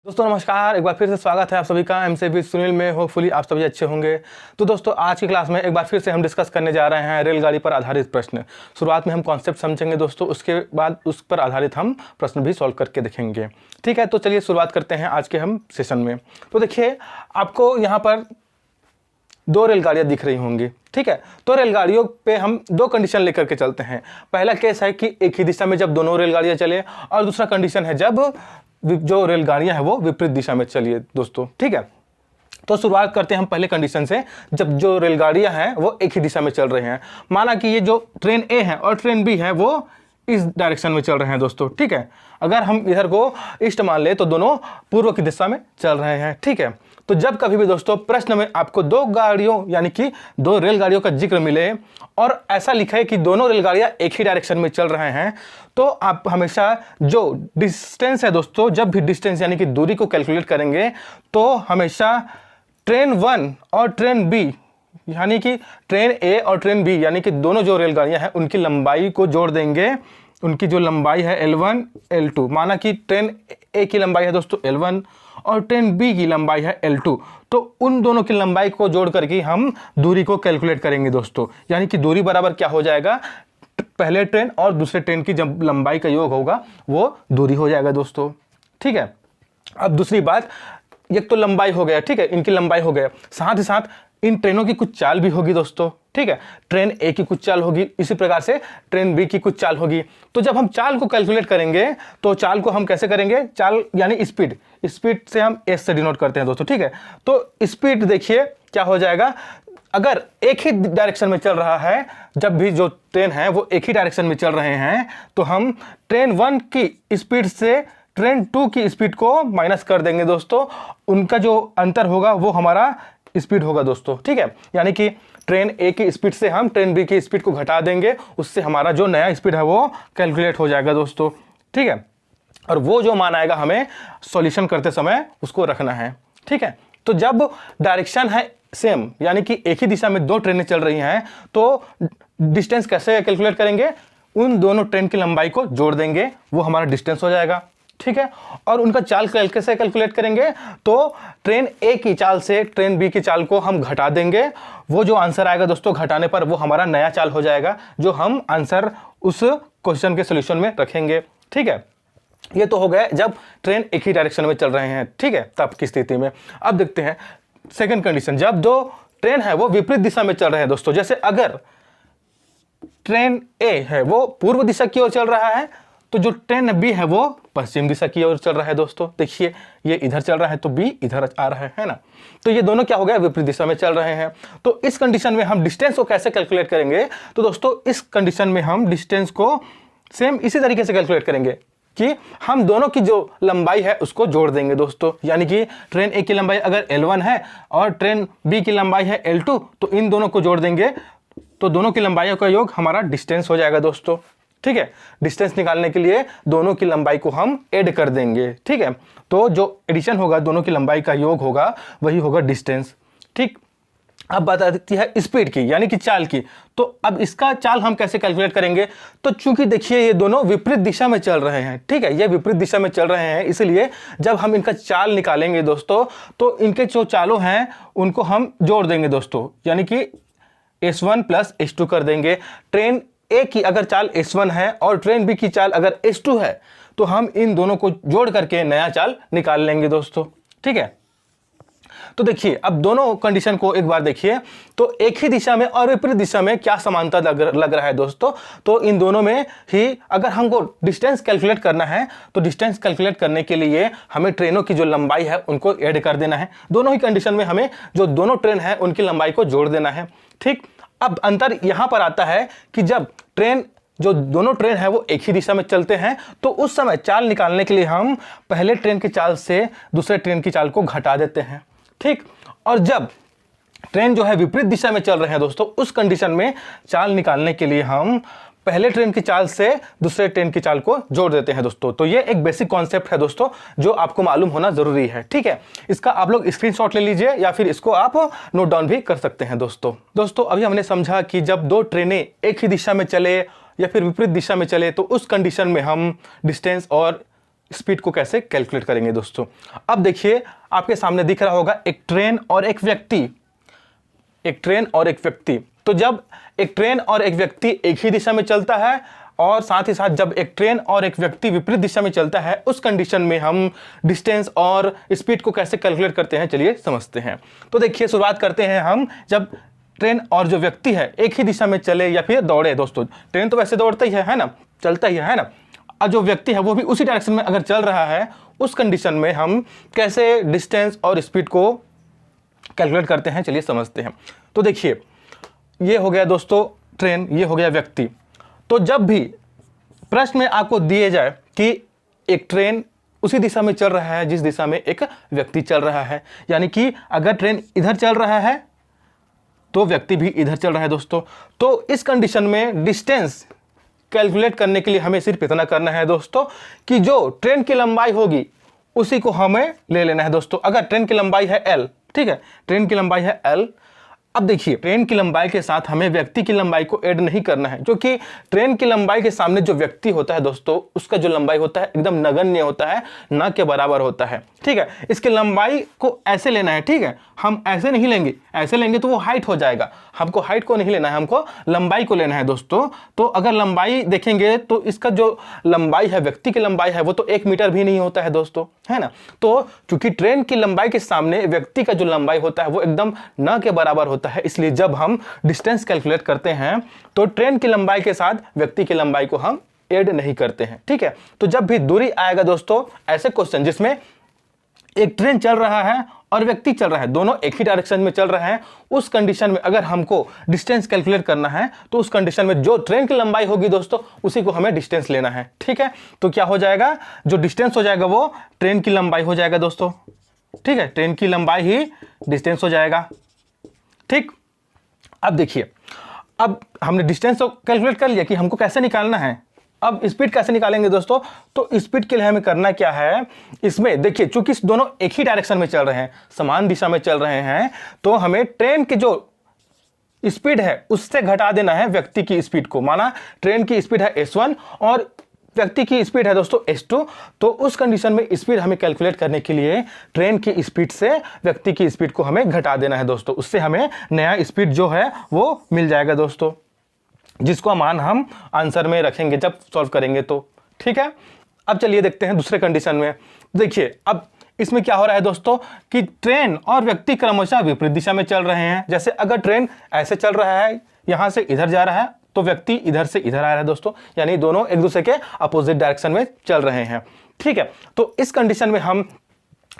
दोस्तों नमस्कार, एक बार फिर से स्वागत है आप सभी का एमसे भी सुनील में। होपफुली आप सभी अच्छे होंगे। तो दोस्तों आज की क्लास में एक बार फिर से हम डिस्कस करने जा रहे हैं रेलगाड़ी पर आधारित प्रश्न। शुरुआत में हम कॉन्सेप्ट समझेंगे दोस्तों, उसके बाद उस पर आधारित हम प्रश्न भी सॉल्व करके देखेंगे। ठीक है, तो चलिए शुरुआत करते हैं आज के हम सेशन में। तो देखिए, आपको यहाँ पर दो रेलगाड़ियाँ दिख रही होंगी। ठीक है, तो रेलगाड़ियों पे हम दो कंडीशन लेकर के चलते हैं। पहला केस है कि एक ही दिशा में जब दोनों रेलगाड़ियाँ चले, और दूसरा कंडीशन है जब जो रेलगाड़ियां हैं वो विपरीत दिशा में चलिए दोस्तों। ठीक है, तो शुरुआत करते हैं हम पहले कंडीशन से, जब जो रेलगाड़ियां हैं वो एक ही दिशा में चल रहे हैं। माना कि ये जो ट्रेन ए है और ट्रेन बी है वो इस डायरेक्शन में चल रहे हैं दोस्तों। ठीक है, अगर हम इधर को ईस्ट मान ले तो दोनों पूर्व की दिशा में चल रहे हैं। ठीक है, तो जब कभी भी दोस्तों प्रश्न में आपको दो गाड़ियों यानी कि दो रेलगाड़ियों का जिक्र मिले और ऐसा लिखा है कि दोनों रेलगाड़ियां एक ही डायरेक्शन में चल रहे हैं, तो आप हमेशा जो डिस्टेंस है दोस्तों, जब भी डिस्टेंस यानी कि दूरी को कैलकुलेट करेंगे तो हमेशा ट्रेन 1 और ट्रेन बी यानी कि ट्रेन ए और ट्रेन बी यानी कि दोनों जो रेलगाड़ियां हैं उनकी लंबाई को जोड़ देंगे। उनकी जो लंबाई है L1 L2, माना कि ट्रेन ए की लंबाई है दोस्तों L1 और ट्रेन बी की लंबाई है L2, तो उन दोनों की लंबाई को जोड़ करके हम दूरी को कैलकुलेट करेंगे दोस्तों। यानी कि दूरी बराबर क्या हो जाएगा, पहले ट्रेन और दूसरे ट्रेन की जब लंबाई का योग होगा वो दूरी हो जाएगा दोस्तों। ठीक है, अब दूसरी बात, एक तो लंबाई हो गया, ठीक है, इनकी लंबाई हो गया, साथ ही साथ इन ट्रेनों की कुछ चाल भी होगी दोस्तों। ठीक है, ट्रेन ए की कुछ चाल होगी, इसी प्रकार से ट्रेन बी की कुछ चाल होगी। तो जब हम चाल को कैलकुलेट करेंगे तो चाल को हम कैसे करेंगे, चाल यानी स्पीड, स्पीड से हम एस से डिनोट करते हैं दोस्तों। ठीक है, तो स्पीड देखिए क्या हो जाएगा, अगर एक ही डायरेक्शन में चल रहा है, जब भी जो ट्रेन है वो एक ही डायरेक्शन में चल रहे हैं, तो हम ट्रेन 1 की स्पीड से ट्रेन 2 की स्पीड को माइनस कर देंगे दोस्तों। उनका जो अंतर होगा वो हमारा स्पीड होगा दोस्तों। ठीक है, यानी कि ट्रेन ए की स्पीड से हम ट्रेन बी की स्पीड को घटा देंगे, उससे हमारा जो नया स्पीड है वो कैलकुलेट हो जाएगा दोस्तों। ठीक है, और वो जो मान आएगा हमें सॉल्यूशन करते समय उसको रखना है। ठीक है, तो जब डायरेक्शन है सेम यानी कि एक ही दिशा में दो ट्रेनें चल रही हैं, तो डिस्टेंस कैसे कैलकुलेट करेंगे, उन दोनों ट्रेन की लंबाई को जोड़ देंगे, वो हमारा डिस्टेंस हो जाएगा। ठीक है, और उनका चाल कैसे कैलकुलेट करेंगे, तो ट्रेन ए की चाल से ट्रेन बी की चाल को हम घटा देंगे, वो जो आंसर आएगा दोस्तों घटाने पर वो हमारा नया चाल हो जाएगा, जो हम आंसर उस क्वेश्चन के सोल्यूशन में रखेंगे। ठीक है, ये तो हो गया जब ट्रेन एक ही डायरेक्शन में चल रहे हैं। ठीक है, तब की स्थिति में अब देखते हैं सेकंड कंडीशन, जब दो ट्रेन है वो विपरीत दिशा में चल रहे हैं दोस्तों। जैसे अगर ट्रेन ए है वो पूर्व दिशा की ओर चल रहा है, तो जो ट्रेन बी है वो पश्चिम दिशा की ओर चल रहा है दोस्तों। देखिए, ये इधर चल रहा है तो बी इधर आ रहा है ना, तो ये दोनों क्या हो गया, विपरीत दिशा में चल रहे हैं। तो इस कंडीशन में हम डिस्टेंस को कैसे कैलकुलेट करेंगे, तो दोस्तों इस कंडीशन में हम डिस्टेंस को सेम इसी तरीके से कैलकुलेट करेंगे कि हम दोनों की जो लंबाई है उसको जोड़ देंगे दोस्तों। यानी कि ट्रेन ए की लंबाई अगर L1 है और ट्रेन बी की लंबाई है L2, तो इन दोनों को जोड़ देंगे, तो दोनों की लंबाइयों का योग हमारा डिस्टेंस हो जाएगा दोस्तों। ठीक है, डिस्टेंस निकालने के लिए दोनों की लंबाई को हम ऐड कर देंगे। ठीक है, तो जो एडिशन होगा दोनों की लंबाई का योग होगा वही होगा डिस्टेंस। ठीक, अब बात आती है स्पीड की यानी कि चाल की। तो अब इसका चाल हम कैसे कैलकुलेट करेंगे, तो चूंकि देखिए ये दोनों विपरीत दिशा में चल रहे हैं। ठीक है, ये विपरीत दिशा में चल रहे हैं, इसलिए जब हम इनका चाल निकालेंगे दोस्तों तो इनके जो चालों हैं उनको हम जोड़ देंगे दोस्तों, यानी कि S1 प्लस S2 कर देंगे। ट्रेन ए की अगर चाल S1 है और ट्रेन बी की चाल अगर S2 है, तो हम इन दोनों को जोड़ करके नया चाल निकाल लेंगे दोस्तों। ठीक है, तो देखिए अब दोनों कंडीशन को एक बार देखिए, तो एक ही दिशा में और विपरीत दिशा में क्या समानता लग रहा है दोस्तों, तो इन दोनों में ही अगर हमको डिस्टेंस कैलकुलेट करना है, तो डिस्टेंस कैलकुलेट करने के लिए हमें ट्रेनों की जो लंबाई है उनको ऐड कर देना है। दोनों ही कंडीशन में हमें जो दोनों ट्रेन है उनकी लंबाई को जोड़ देना है। ठीक, अब अंतर यहां पर आता है कि जब जो दोनों ट्रेन है वो एक ही दिशा में चलते हैं, तो उस समय चाल निकालने के लिए हम पहले ट्रेन की चाल से दूसरे ट्रेन की चाल को घटा देते हैं। ठीक, और जब ट्रेन जो है विपरीत दिशा में चल रहे हैं दोस्तों, उस कंडीशन में चाल निकालने के लिए हम पहले ट्रेन की चाल से दूसरे ट्रेन की चाल को जोड़ देते हैं दोस्तों। तो ये एक बेसिक कॉन्सेप्ट है दोस्तों जो आपको मालूम होना जरूरी है। ठीक है, इसका आप लोग स्क्रीनशॉट ले लीजिए या फिर इसको आप नोट डाउन भी कर सकते हैं दोस्तों अभी हमने समझा कि जब दो ट्रेनें एक ही दिशा में चले या फिर विपरीत दिशा में चले, तो उस कंडीशन में हम डिस्टेंस और स्पीड को कैसे कैलकुलेट करेंगे दोस्तों। अब देखिए आपके सामने दिख रहा होगा एक ट्रेन और एक व्यक्ति, एक ट्रेन और एक व्यक्ति। तो जब एक ट्रेन और एक व्यक्ति एक ही दिशा में चलता है और साथ ही साथ जब एक ट्रेन और एक व्यक्ति विपरीत दिशा में चलता है, उस कंडीशन में हम डिस्टेंस और स्पीड को कैसे कैलकुलेट करते हैं, चलिए समझते हैं। तो देखिए शुरुआत करते हैं हम, जब ट्रेन और जो व्यक्ति है एक ही दिशा में चले या फिर दौड़े दोस्तों। ट्रेन तो वैसे दौड़ता ही है ना, चलता ही है ना, और जो व्यक्ति है वो भी उसी डायरेक्शन में अगर चल रहा है, उस कंडीशन में हम कैसे डिस्टेंस और स्पीड को कैलकुलेट करते हैं, चलिए समझते हैं। तो देखिए ये हो गया दोस्तों ट्रेन, ये हो गया व्यक्ति। तो जब भी प्रश्न में आपको दिए जाए कि एक ट्रेन उसी दिशा में चल रहा है जिस दिशा में एक व्यक्ति चल रहा है, यानी कि अगर ट्रेन इधर चल रहा है तो व्यक्ति भी इधर चल रहा है दोस्तों, तो इस कंडीशन में डिस्टेंस कैलकुलेट करने के लिए हमें सिर्फ इतना करना है दोस्तों कि जो ट्रेन की लंबाई होगी उसी को हमें ले लेना है दोस्तों। अगर ट्रेन की लंबाई है L, ठीक है, ट्रेन की लंबाई है L। अब देखिए ट्रेन की लंबाई के साथ हमें व्यक्ति की लंबाई को ऐड नहीं करना है, क्योंकि ट्रेन की लंबाई के सामने जो व्यक्ति होता है दोस्तों, उसका जो लंबाई होता है एकदम नगण्य होता है, ना के बराबर होता है, ठीक है। इसकी लंबाई को ऐसे लेना है, ठीक है, हम ऐसे नहीं लेंगे, ऐसे लेंगे तो वो हाइट हो जाएगा। हमको हाइट को नहीं लेना है, हमको लंबाई को लेना है दोस्तों। तो अगर लंबाई देखेंगे तो इसका जो लंबाई है, व्यक्ति की लंबाई है, वो तो 1 मीटर भी नहीं होता है दोस्तों, है ना। तो चूंकि ट्रेन की लंबाई के सामने व्यक्ति का जो लंबाई होता है वो एकदम न के बराबर होता है, इसलिए जब हम डिस्टेंस कैलकुलेट करते हैं तो ट्रेन की लंबाई के साथ व्यक्ति की लंबाई को हम ऐड नहीं करते हैं, ठीक है। तो जब भी दूरी आएगा दोस्तों ऐसे क्वेश्चन जिसमें एक ट्रेन चल रहा है और व्यक्ति चल रहा है, दोनों एक ही डायरेक्शन में चल रहे हैं, उस कंडीशन में अगर हमको डिस्टेंस कैलकुलेट करना है तो उस कंडीशन में जो ट्रेन की लंबाई होगी दोस्तों उसी को हमें डिस्टेंस लेना है, ठीक है। तो क्या हो जाएगा, जो डिस्टेंस हो जाएगा वो ट्रेन की लंबाई हो जाएगा दोस्तों, ठीक है, ट्रेन की लंबाई ही डिस्टेंस हो जाएगा, ठीक। अब देखिए, अब हमने डिस्टेंस तो कैलकुलेट कर लिया कि हमको कैसे निकालना है। अब स्पीड कैसे निकालेंगे दोस्तों, तो स्पीड के लिए हमें करना क्या है, इसमें देखिए चूंकि दोनों एक ही डायरेक्शन में चल रहे हैं, समान दिशा में चल रहे हैं, तो हमें ट्रेन की जो स्पीड है उससे घटा देना है व्यक्ति की स्पीड को। माना ट्रेन की स्पीड है S1 और व्यक्ति की स्पीड है दोस्तों S2, तो उस कंडीशन में स्पीड हमें कैलकुलेट करने के लिए ट्रेन की स्पीड से व्यक्ति की स्पीड को हमें घटा देना है दोस्तों। उससे हमें नया स्पीड जो है वो मिल जाएगा दोस्तों, जिसको मान हम आंसर में रखेंगे जब सॉल्व करेंगे तो, ठीक है। अब चलिए देखते हैं दूसरे कंडीशन में। देखिए अब इसमें क्या हो रहा है दोस्तों कि ट्रेन और व्यक्ति क्रमशः विपरीत दिशा में चल रहे हैं। जैसे अगर ट्रेन ऐसे चल रहा है, यहां से इधर जा रहा है, तो व्यक्ति इधर से इधर आ रहा है दोस्तों, यानी दोनों एक दूसरे के अपोजिट डायरेक्शन में चल रहे हैं, ठीक है। तो इस कंडीशन में हम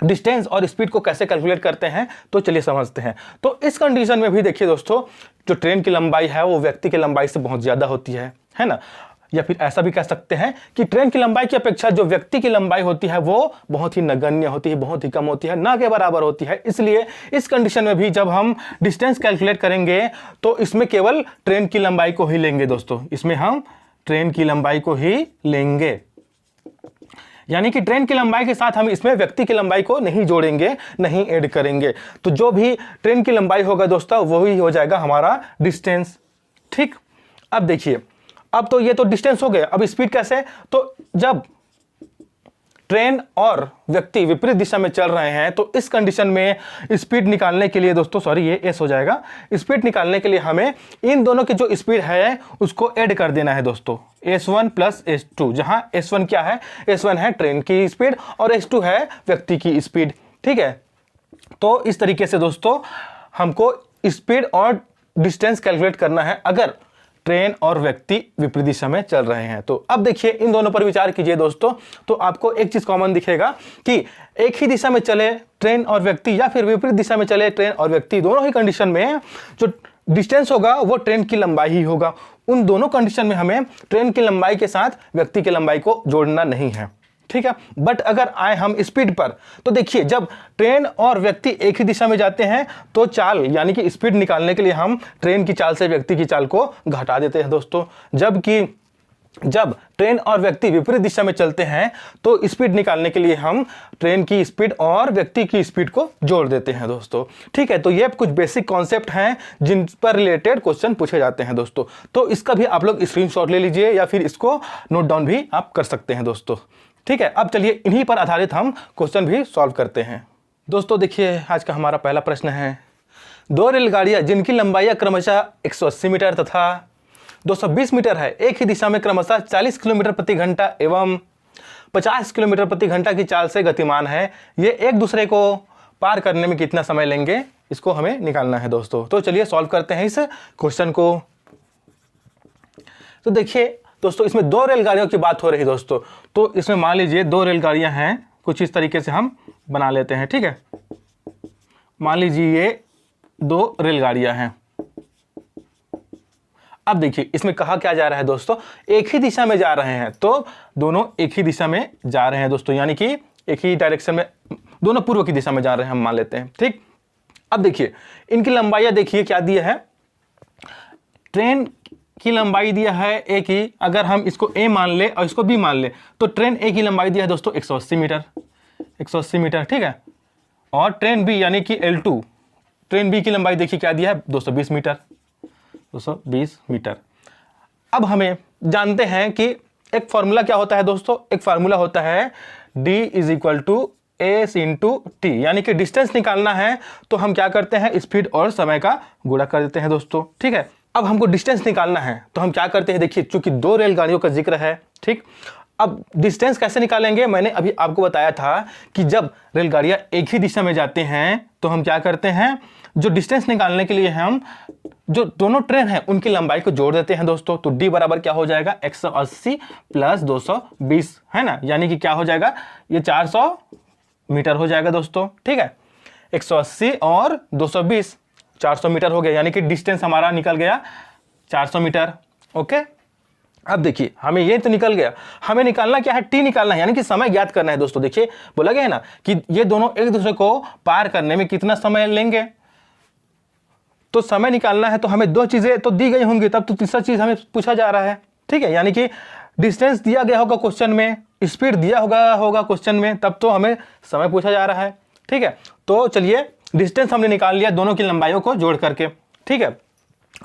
डिस्टेंस और स्पीड को कैसे कैलकुलेट करते हैं, तो चलिए समझते हैं। तो इस कंडीशन में भी देखिए दोस्तों, जो ट्रेन की लंबाई है वो व्यक्ति की लंबाई से बहुत ज्यादा होती है ना, या फिर ऐसा भी कह सकते हैं कि ट्रेन की लंबाई की अपेक्षा जो व्यक्ति की लंबाई होती है वो बहुत ही नगण्य होती है, बहुत ही कम होती है, ना के बराबर होती है। इसलिए इस कंडीशन में भी जब हम डिस्टेंस कैलकुलेट करेंगे तो इसमें केवल ट्रेन की लंबाई को ही लेंगे दोस्तों, इसमें हम ट्रेन की लंबाई को ही लेंगे, यानी कि ट्रेन की लंबाई के साथ हम इसमें व्यक्ति की लंबाई को नहीं जोड़ेंगे, नहीं ऐड करेंगे। तो जो भी ट्रेन की लंबाई होगा दोस्तों वही हो जाएगा हमारा डिस्टेंस, ठीक। अब देखिए, अब तो ये तो डिस्टेंस हो गया, अब स्पीड कैसे, तो जब ट्रेन और व्यक्ति विपरीत दिशा में चल रहे हैं तो इस कंडीशन में स्पीड निकालने के लिए दोस्तों, सॉरी ये S हो जाएगा, स्पीड निकालने के लिए हमें इन दोनों की जो स्पीड है उसको ऐड कर देना है दोस्तों, S1 प्लस S2, जहां S1 क्या है, S1 है ट्रेन की स्पीड और S2 है व्यक्ति की स्पीड, ठीक है। तो इस तरीके से दोस्तों हमको स्पीड और डिस्टेंस कैलकुलेट करना है अगर ट्रेन और व्यक्ति विपरीत दिशा में चल रहे हैं। तो अब देखिए इन दोनों पर विचार कीजिए दोस्तों, तो आपको एक चीज कॉमन दिखेगा कि एक ही दिशा में चले ट्रेन और व्यक्ति या फिर विपरीत दिशा में चले ट्रेन और व्यक्ति, दोनों ही कंडीशन में जो डिस्टेंस होगा वो ट्रेन की लंबाई ही होगा। उन दोनों कंडीशन में हमें ट्रेन की लंबाई के साथ व्यक्ति की लंबाई को जोड़ना नहीं है, ठीक है। बट अगर आए हम स्पीड पर, तो देखिए जब ट्रेन और व्यक्ति एक ही दिशा में जाते हैं तो चाल यानी कि स्पीड निकालने के लिए हम ट्रेन की चाल से व्यक्ति की चाल को घटा देते हैं दोस्तों, जबकि जब ट्रेन और व्यक्ति विपरीत दिशा में चलते हैं तो स्पीड निकालने के लिए हम ट्रेन की स्पीड और व्यक्ति की स्पीड को जोड़ देते हैं दोस्तों, ठीक है। तो ये कुछ बेसिक कॉन्सेप्ट हैं जिन पर रिलेटेड क्वेश्चन पूछे जाते हैं दोस्तों। तो इसका भी आप लोग स्क्रीनशॉट ले लीजिए या फिर इसको नोट डाउन भी आप कर सकते हैं दोस्तों, ठीक है, अब चलिए इन्हीं पर आधारित हम क्वेश्चन भी सॉल्व करते हैं। दोस्तों देखिए आज का हमारा पहला प्रश्न है, दो रेलगाड़ियां जिनकी लंबाई क्रमशः 180 मीटर तथा 220 मीटर है, एक ही दिशा में क्रमशः 40 किलोमीटर प्रति घंटा एवं 50 किलोमीटर प्रति घंटा की चाल से गतिमान है, ये एक दूसरे को पार करने में कितना समय लेंगे, इसको हमें निकालना है दोस्तों। तो चलिए सॉल्व करते हैं इस क्वेश्चन को। तो देखिए दोस्तों इसमें दो रेलगाड़ियों की बात हो रही है दोस्तों, तो इसमें मान लीजिए दो रेलगाड़ियां हैं, कुछ इस तरीके से हम बना लेते हैं। ठीक है, मान लीजिए ये दो रेलगाड़ियां हैं। अब देखिए इसमें कहा क्या जा रहा है दोस्तों, एक ही दिशा में जा रहे हैं, तो दोनों एक ही दिशा में जा रहे हैं दोस्तों, यानी कि एक ही डायरेक्शन में, दोनों पूर्व की दिशा में जा रहे हैं हम मान लेते हैं। ठीक, अब देखिए इनकी लंबाई देखिए क्या दिया है, ट्रेन की लंबाई दिया है एक ही, अगर हम इसको ए मान ले और इसको बी मान ले तो ट्रेन ए की लंबाई दिया है दोस्तों 180 मीटर, 180 मीटर। ठीक है, और ट्रेन बी यानी कि L2, ट्रेन बी की लंबाई देखिए क्या दिया है 220 मीटर, 220 मीटर। अब हमें जानते हैं कि एक फॉर्मूला क्या होता है दोस्तों, एक फार्मूला होता है D is equal to S into T, यानी कि डिस्टेंस निकालना है तो हम क्या करते हैं, स्पीड और समय का गुणा कर देते हैं दोस्तों। ठीक है, अब हमको डिस्टेंस निकालना है तो हम क्या करते हैं, देखिए चूंकि दो रेलगाड़ियों का जिक्र है, ठीक, अब डिस्टेंस कैसे निकालेंगे, मैंने अभी आपको बताया था कि जब रेलगाड़ियां एक ही दिशा में जाते हैं तो हम क्या करते हैं, जो डिस्टेंस निकालने के लिए हम जो दोनों ट्रेन हैं उनकी लंबाई को जोड़ देते हैं दोस्तों। तो D बराबर क्या हो जाएगा, 180 प्लस 220, है ना, यानी कि क्या हो जाएगा, ये 400 मीटर हो जाएगा दोस्तों। ठीक है, 180 और 220 400 मीटर हो गया, यानी कि डिस्टेंस हमारा निकल गया 400 मीटर। ओके, अब देखिए हमें ये तो निकल गया, हमें निकालना क्या है, टी निकालना है, यानी कि समय ज्ञात करना है दोस्तों। देखिए बोला गया है ना कि ये दोनों एक दूसरे को पार करने में कितना समय लेंगे, तो समय निकालना है तो हमें दो चीजें तो दी गई होंगी, तब तो तीसरा चीज हमें पूछा जा रहा है। ठीक है, यानी कि डिस्टेंस दिया गया होगा क्वेश्चन में, स्पीड दिया होगा क्वेश्चन में, तब तो हमें समय पूछा जा रहा है। ठीक है, तो चलिए डिस्टेंस हमने निकाल लिया दोनों की लंबाइयों को जोड़ करके। ठीक है,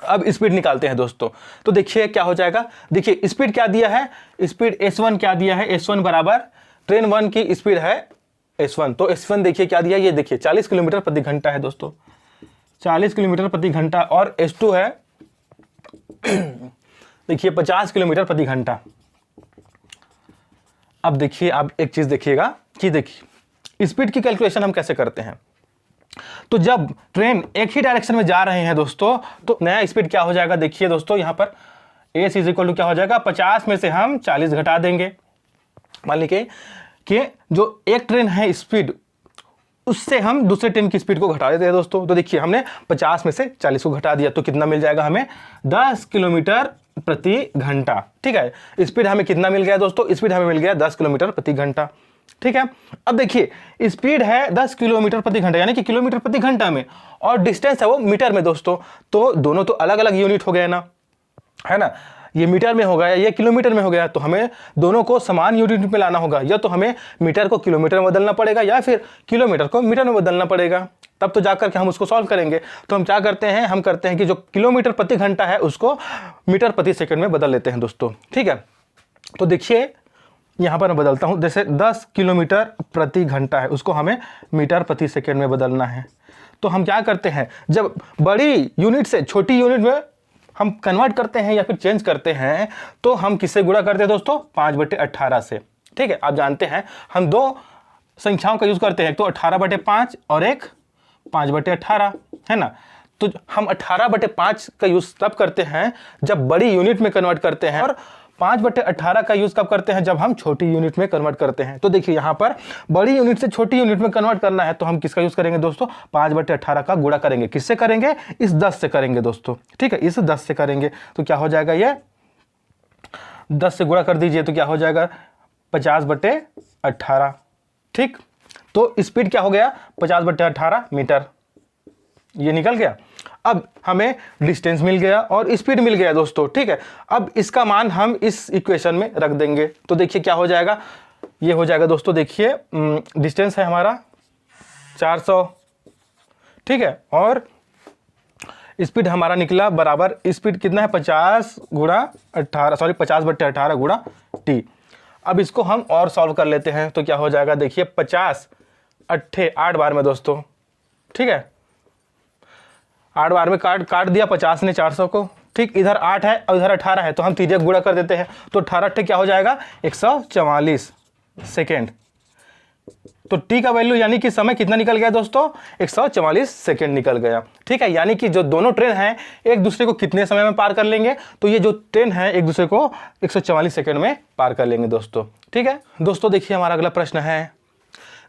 अब स्पीड निकालते हैं दोस्तों। तो देखिए क्या हो जाएगा, देखिए स्पीड क्या दिया है, स्पीड S1 क्या दिया है, S1 बराबर ट्रेन 1 की स्पीड है S1, तो S1 देखिए क्या दिया, ये देखिए 40 किलोमीटर प्रति घंटा है दोस्तों, 40 किलोमीटर प्रति घंटा, और S2 है देखिए 50 किलोमीटर प्रति घंटा। अब देखिए आप एक चीज देखिएगा कि देखिए स्पीड की कैलकुलेशन हम कैसे करते हैं, तो जब ट्रेन एक ही डायरेक्शन में जा रहे हैं दोस्तों तो नया स्पीड क्या हो जाएगा, देखिए दोस्तों यहाँ पर एस इज इक्वल टू क्या हो जाएगा, 50 में से हम 40 घटा देंगे। मान लीजिए कि जो एक ट्रेन है स्पीड, उससे हम दूसरे ट्रेन की स्पीड को घटा देते हैं दोस्तों। तो देखिए हमने 50 में से 40 को घटा दिया, तो कितना मिल जाएगा हमें, 10 किलोमीटर प्रति घंटा। ठीक है, स्पीड हमें कितना मिल गया दोस्तों, स्पीड हमें मिल गया 10 किलोमीटर प्रति घंटा। ठीक है, अब देखिए स्पीड है 10 किलोमीटर प्रति घंटा, यानी कि किलोमीटर प्रति घंटा में, और डिस्टेंस है वो मीटर में दोस्तों, तो दोनों तो अलग अलग यूनिट हो गए ना, है ना, ये मीटर में हो गया, ये किलोमीटर में हो गया, तो हमें दोनों को समान यूनिट में लाना होगा, या तो हमें मीटर को किलोमीटर में बदलना पड़ेगा या फिर किलोमीटर को मीटर में बदलना पड़ेगा, तब तो जाकर के हम उसको सॉल्व करेंगे। तो हम क्या करते हैं, हम करते हैं कि जो किलोमीटर प्रति घंटा है उसको मीटर प्रति सेकंड में बदल लेते हैं दोस्तों। ठीक है, तो देखिए यहाँ पर मैं बदलता हूँ, जैसे 10 किलोमीटर प्रति घंटा है उसको हमें मीटर प्रति सेकंड में बदलना है। तो हम क्या करते हैं, जब बड़ी यूनिट से छोटी यूनिट में हम कन्वर्ट करते हैं या फिर चेंज करते हैं, तो हम किससे गुणा करते हैं दोस्तों, 5/18 से। ठीक है, आप जानते हैं हम दो संख्याओं का यूज करते हैं, तो 18/5 और एक 5/18, है ना, तो हम 18/5 का यूज तब करते हैं जब बड़ी यूनिट में कन्वर्ट करते हैं, और 5/18 का यूज कब करते हैं, जब हम छोटी यूनिट में कन्वर्ट करते हैं। तो देखिए यहाँ पर बड़ी यूनिट से छोटी यूनिट में कन्वर्ट करना है, तो हम किसका यूज करेंगे दोस्तों, 5/18 का गुणा करेंगे, किससे करेंगे, इस 10 से करेंगे दोस्तों। ठीक है, इस 10 से करेंगे तो क्या हो जाएगा, ये 10 से गुणा कर दीजिए तो क्या हो जाएगा, 50/18। ठीक, तो स्पीड क्या हो गया, 50/18 मीटर, ये निकल गया। अब हमें डिस्टेंस मिल गया और स्पीड मिल गया दोस्तों। ठीक है, अब इसका मान हम इस इक्वेशन में रख देंगे, तो देखिए क्या हो जाएगा, ये हो जाएगा दोस्तों, देखिए डिस्टेंस है हमारा 400, ठीक है, और स्पीड हमारा निकला बराबर, स्पीड कितना है 50/18 गुणा टी। अब इसको हम और सॉल्व कर लेते हैं, तो क्या हो जाएगा देखिए 50 8 8 बार में दोस्तों, ठीक है 8 बार में काट दिया 50 ने 400 को, ठीक। इधर 8 है और इधर 18 है, तो हम तिर्यक गुणा कर देते हैं, तो 18 8 क्या हो जाएगा 144 सेकेंड। तो टी का वैल्यू यानी कि समय कितना निकल गया दोस्तों 144 सेकेंड निकल गया, ठीक है। यानी कि जो दोनों ट्रेन हैं एक दूसरे को कितने समय में पार कर लेंगे, तो ये जो ट्रेन है एक दूसरे को 144 सेकेंड में पार कर लेंगे दोस्तों, ठीक है। दोस्तों देखिए हमारा अगला प्रश्न है,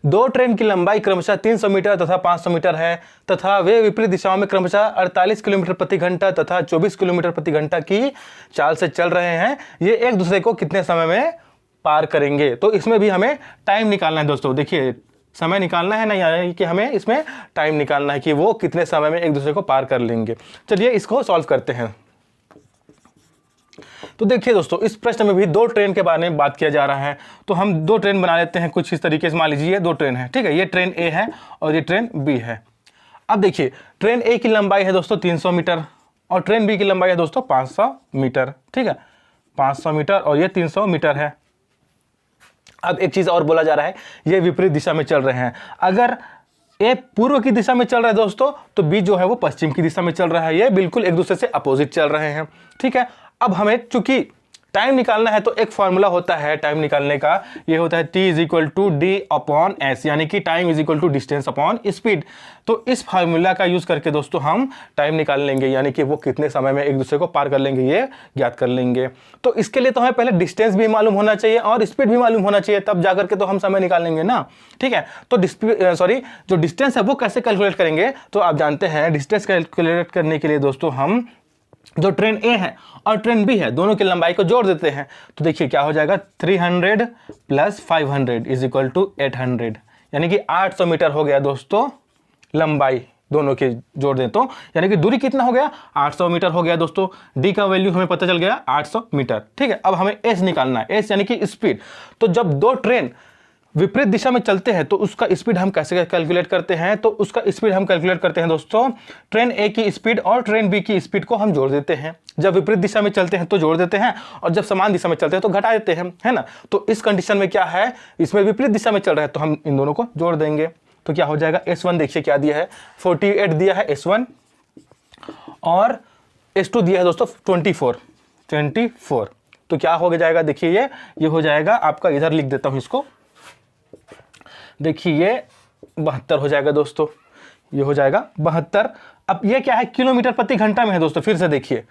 दो ट्रेन की लंबाई क्रमशः 300 मीटर तथा 500 मीटर है तथा वे विपरीत दिशाओं में क्रमशः 48 किलोमीटर प्रति घंटा तथा 24 किलोमीटर प्रति घंटा की चाल से चल रहे हैं, ये एक दूसरे को कितने समय में पार करेंगे। तो इसमें भी हमें टाइम निकालना है दोस्तों, देखिए समय निकालना है ना, यानी कि हमें इसमें टाइम निकालना है कि वो कितने समय में एक दूसरे को पार कर लेंगे। चलिए इसको सॉल्व करते हैं। तो देखिए दोस्तों इस प्रश्न में भी दो ट्रेन के बारे में बात किया जा रहा है, तो हम दो ट्रेन बना लेते हैं कुछ इस तरीके से। मान लीजिए दो ट्रेन है, ठीक है, ये ट्रेन ए है और ये ट्रेन बी है। अब देखिए ट्रेन ए की लंबाई है दोस्तों 300 मीटर और ट्रेन बी की लंबाई है दोस्तों 500 मीटर, ठीक है 500 मीटर और ये 300 मीटर है। अब एक चीज और बोला जा रहा है, ये विपरीत दिशा में चल रहे हैं। अगर ए पूर्व की दिशा में चल रहा है दोस्तों, तो बी जो है वो पश्चिम की दिशा में चल रहा है, ये बिल्कुल एक दूसरे से अपोजिट चल रहे हैं, ठीक है। अब हमें चूंकि टाइम निकालना है तो एक फॉर्मूला होता है टाइम निकालने का, ये होता है t = d/s, यानी कि टाइम = डिस्टेंस अपॉन स्पीड। तो इस फार्मूला का यूज करके दोस्तों हम टाइम निकाल लेंगे, यानी कि वो कितने समय में एक दूसरे को पार कर लेंगे ये ज्ञात कर लेंगे। तो इसके लिए तो हमें पहले डिस्टेंस भी मालूम होना चाहिए और स्पीड भी मालूम होना चाहिए, तब जाकर के तो हम समय निकालेंगे ना, ठीक है। तो जो डिस्टेंस है वो कैसे कैलकुलेट करेंगे, तो आप जानते हैं डिस्टेंस कैलकुलेट करने के लिए दोस्तों हम जो ट्रेन ए है और ट्रेन बी है दोनों की लंबाई को जोड़ देते हैं। तो देखिए क्या हो जाएगा 300 + 500 = 800, यानी कि 800 मीटर हो गया दोस्तों लंबाई दोनों के जोड़ दें तो, यानी कि दूरी कितना हो गया 800 मीटर हो गया दोस्तों। डी का वैल्यू हमें पता चल गया 800 मीटर, ठीक है। अब हमें एस निकालना है, एस यानी कि स्पीड। तो जब दो ट्रेन विपरीत दिशा में चलते हैं तो उसका स्पीड हम कैसे कैलकुलेट करते हैं, तो उसका स्पीड हम कैलकुलेट करते हैं दोस्तों, ट्रेन ए की स्पीड और ट्रेन बी की स्पीड को हम जोड़ देते हैं। जब विपरीत दिशा में चलते हैं तो जोड़ देते हैं और जब समान दिशा में चलते हैं तो घटा देते हैं, है ना। तो इस कंडीशन में क्या है, इसमें विपरीत दिशा में चल रहा है तो हम इन दोनों को जोड़ देंगे। तो क्या हो जाएगा S1 देखिए क्या दिया है 48 दिया है S1 और S2 दिया है दोस्तों 24। तो क्या हो जाएगा देखिए ये हो जाएगा आपका, इधर लिख देता हूं इसको, देखिए ये 72 हो जाएगा दोस्तों, ये हो जाएगा 72। अब ये क्या है किलोमीटर प्रति घंटा में है दोस्तों, फिर से देखिए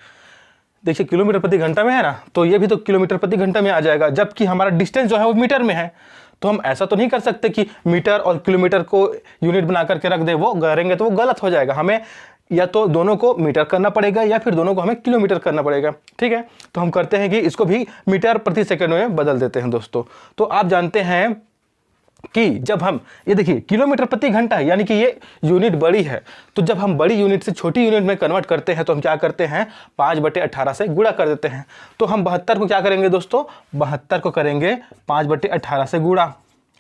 किलोमीटर प्रति घंटा में है ना, तो ये भी तो किलोमीटर प्रति घंटा में आ जाएगा, जबकि हमारा डिस्टेंस जो है वो मीटर में है। तो हम ऐसा तो नहीं कर सकते कि मीटर और किलोमीटर को यूनिट बना करके रख दे, वो करेंगे तो वो गलत हो जाएगा। हमें या तो दोनों को मीटर करना पड़ेगा या फिर दोनों को हमें किलोमीटर करना पड़ेगा, ठीक है। तो हम करते हैं कि इसको भी मीटर प्रति सेकेंड में बदल देते हैं दोस्तों। तो आप जानते हैं कि जब हम ये देखिए किलोमीटर प्रति घंटा है, यानी कि ये यूनिट बड़ी है, तो जब हम बड़ी यूनिट से छोटी यूनिट में कन्वर्ट करते हैं तो हम क्या करते हैं 5/18 से गुणा कर देते हैं। तो हम 72 को क्या करेंगे दोस्तों, 72 को करेंगे 5/18 से गुणा,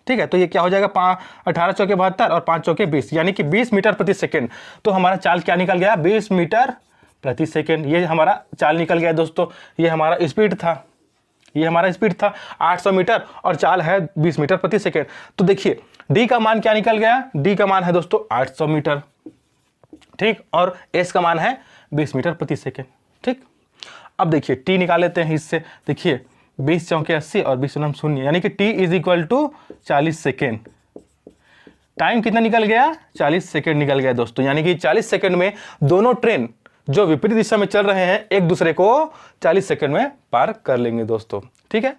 ठीक है। तो ये क्या हो जाएगा 18 चौके 72 और 5 चौके 20, यानी कि 20 मीटर प्रति सेकेंड। तो हमारा चाल क्या निकल गया 20 मीटर प्रति सेकेंड, ये हमारा चाल निकल गया दोस्तों। ये हमारा स्पीड था, ये हमारा स्पीड था 800 मीटर और चाल है 20 मीटर प्रति सेकेंड। तो देखिए डी का मान क्या निकल गया, डी का मान है दोस्तों 800 मीटर, ठीक, और एस का मान है 20 मीटर प्रति सेकेंड, ठीक। अब देखिए टी निकाल लेते हैं इससे, देखिए 20 चौके 80 और 20 9 0, यानी कि टी = 40 सेकेंड। टाइम कितना निकल गया 40 सेकेंड निकल गया दोस्तों, यानी कि 40 सेकेंड में दोनों ट्रेन जो विपरीत दिशा में चल रहे हैं एक दूसरे को 40 सेकंड में पार कर लेंगे दोस्तों, ठीक है।